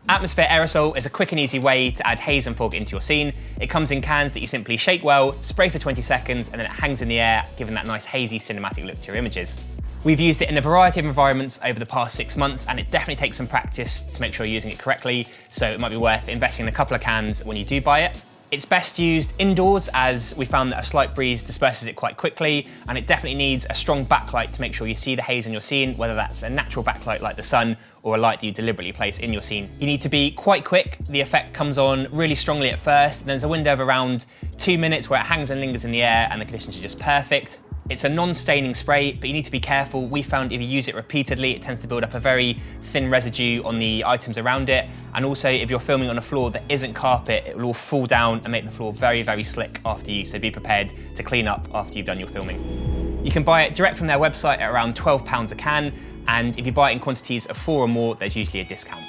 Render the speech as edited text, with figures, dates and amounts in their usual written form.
Atmosphere Aerosol is a quick and easy way to add haze and fog into your scene. It comes in cans that you simply shake well, spray for 20 seconds, and then it hangs in the air, giving that nice hazy cinematic look to your images. We've used it in a variety of environments over the past 6 months, and it definitely takes some practice to make sure you're using it correctly, so it might be worth investing in a couple of cans when you do buy it. It's best used indoors, as we found that a slight breeze disperses it quite quickly, and it definitely needs a strong backlight to make sure you see the haze in your scene, whether that's a natural backlight like the sun or a light that you deliberately place in your scene. You need to be quite quick. The effect comes on really strongly at first, and there's a window of around 2 minutes where it hangs and lingers in the air and the conditions are just perfect. It's a non-staining spray, but you need to be careful. We found if you use it repeatedly, it tends to build up a very thin residue on the items around it. And also, if you're filming on a floor that isn't carpet, it will all fall down and make the floor very, very slick after you. So be prepared to clean up after you've done your filming. You can buy it direct from their website at around £12 a can. And if you buy it in quantities of 4 or more, there's usually a discount.